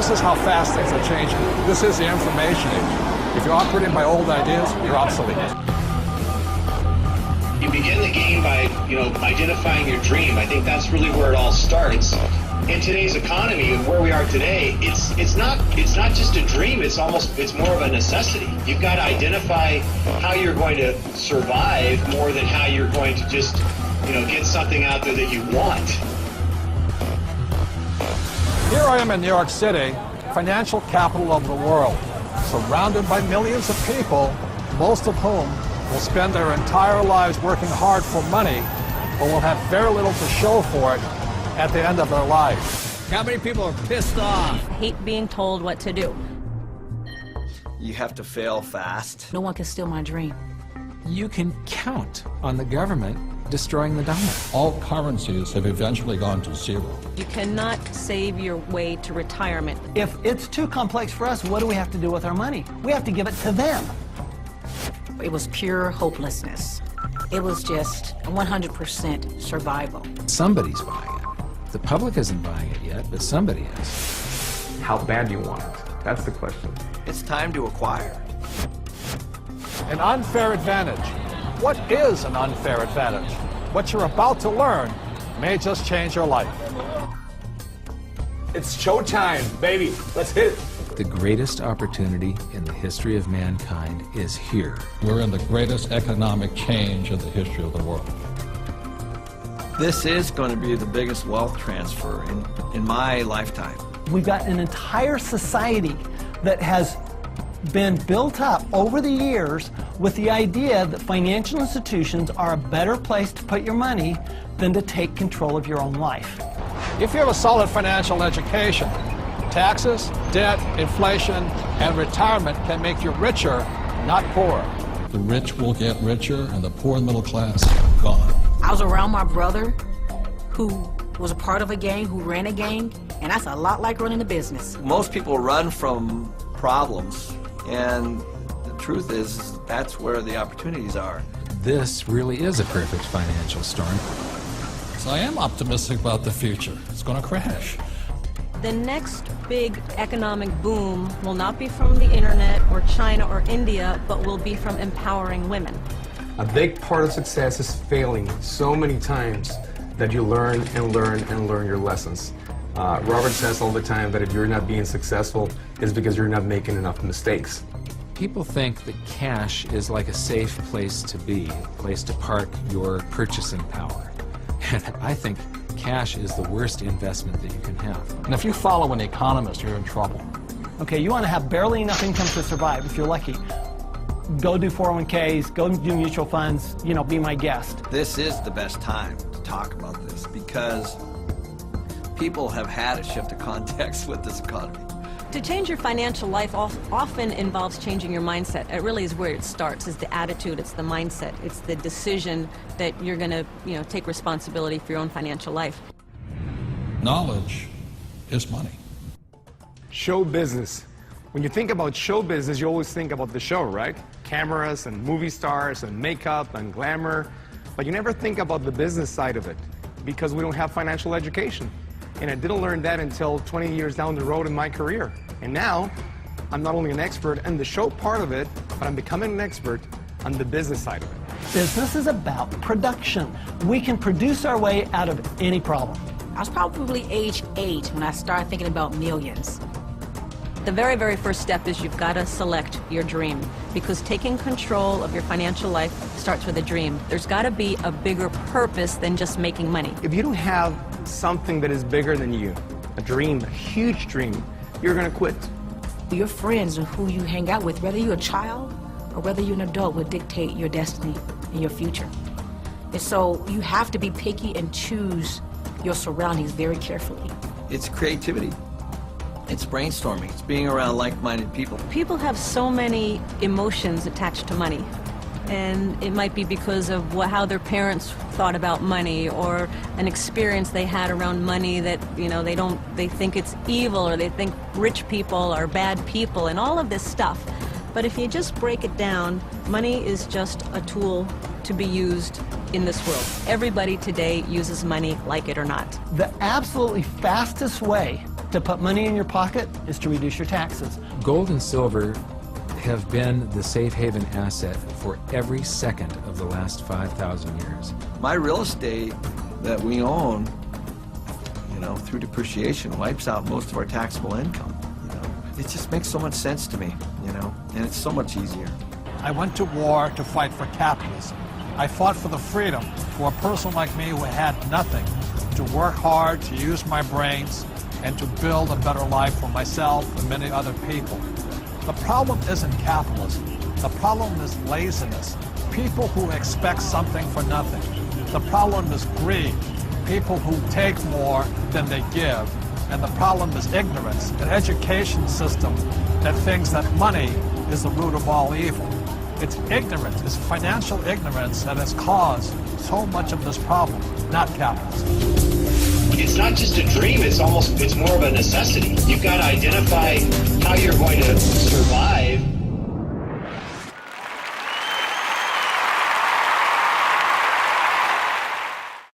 This is how fast things are changing. This is the information age. If you're operating by old ideas, you're obsolete. You begin the game by, identifying your dream. I think that's really where it all starts. In today's economy and where we are today, it's not just a dream. It's more of a necessity. You've got to identify how you're going to survive more than how you're going to just, get something out there that you want. Here I am in New York City, financial capital of the world, surrounded by millions of people, most of whom will spend their entire lives working hard for money, but will have very little to show for it at the end of their lives. How many people are pissed off? I hate being told what to do. You have to fail fast. No one can steal my dream. You can count on the government destroying the dollar. All currencies have eventually gone to zero. You cannot save your way to retirement. If it's too complex for us, what do we have to do with our money? We have to give it to them. It was pure hopelessness. It was just 100% survival. Somebody's buying it. The public isn't buying it yet, but somebody is. How bad do you want it? That's the question. It's time to acquire. An unfair advantage. What is an unfair advantage? What you're about to learn may just change your life. It's showtime, baby. Let's hit it. The greatest opportunity in the history of mankind is here. We're in the greatest economic change in the history of the world. This is going to be the biggest wealth transfer in my lifetime. We've got an entire society that has been built up over the years with the idea that financial institutions are a better place to put your money than to take control of your own life. If you have a solid financial education, taxes, debt, inflation, and retirement can make you richer, not poorer. The rich will get richer and the poor and middle class gone. I was around my brother who was a part of a gang, who ran a gang, and that's a lot like running a business. Most people run from problems, and the truth is that's where the opportunities are. This really is a perfect financial storm. So I am optimistic about the future. It's going to crash. The next big economic boom will not be from the internet or China or India, but will be from empowering women. A big part of success is failing so many times that you learn and learn and learn your lessons. Robert says all the time that if you're not being successful, it's because you're not making enough mistakes. People think that cash is like a safe place to be, a place to park your purchasing power. And I think cash is the worst investment that you can have. And if you follow an economist, you're in trouble. Okay, you want to have barely enough income to survive, if you're lucky. Go do 401ks, go do mutual funds, be my guest. This is the best time to talk about this because people have had a shift of context with this economy. To change your financial life often involves changing your mindset. It really is where it starts, is the attitude, it's the mindset, it's the decision that you're going to, take responsibility for your own financial life. Knowledge is money. Show business. When you think about show business, you always think about the show, right? Cameras and movie stars and makeup and glamour. But you never think about the business side of it because we don't have financial education. And I didn't learn that until 20 years down the road in my career. And now, I'm not only an expert in the show part of it, but I'm becoming an expert on the business side of it. Business is about production. We can produce our way out of any problem. I was probably age 8 when I started thinking about millions. The very, very first step is you've got to select your dream, because taking control of your financial life starts with a dream. There's got to be a bigger purpose than just making money. If you don't have something that is bigger than you, a dream, a huge dream, you're going to quit. Your friends and who you hang out with, whether you're a child or whether you're an adult, will dictate your destiny and your future. And so you have to be picky and choose your surroundings very carefully. It's creativity. It's brainstorming. It's being around like-minded people. People have so many emotions attached to money. And it might be because of how their parents thought about money, or an experience they had around money that, they think it's evil, or they think rich people are bad people, and all of this stuff. But if you just break it down, money is just a tool to be used in this world. Everybody today uses money, like it or not. The absolutely fastest way to put money in your pocket is to reduce your taxes. Gold and silver have been the safe haven asset for every second of the last 5,000 years. My real estate that we own, you know, through depreciation wipes out most of our taxable income. You know, it just makes so much sense to me, you know, and it's so much easier. I went to war to fight for capitalism. I fought for the freedom for a person like me who had nothing to work hard, to use my brains, and to build a better life for myself and many other people. The problem isn't capitalism. The problem is laziness. People who expect something for nothing. The problem is greed. People who take more than they give. And the problem is ignorance, an education system that thinks that money is the root of all evil. It's ignorance, it's financial ignorance that has caused so much of this problem, not capitalism. It's not just a dream, it's more of a necessity. You've got to identify how you're going to survive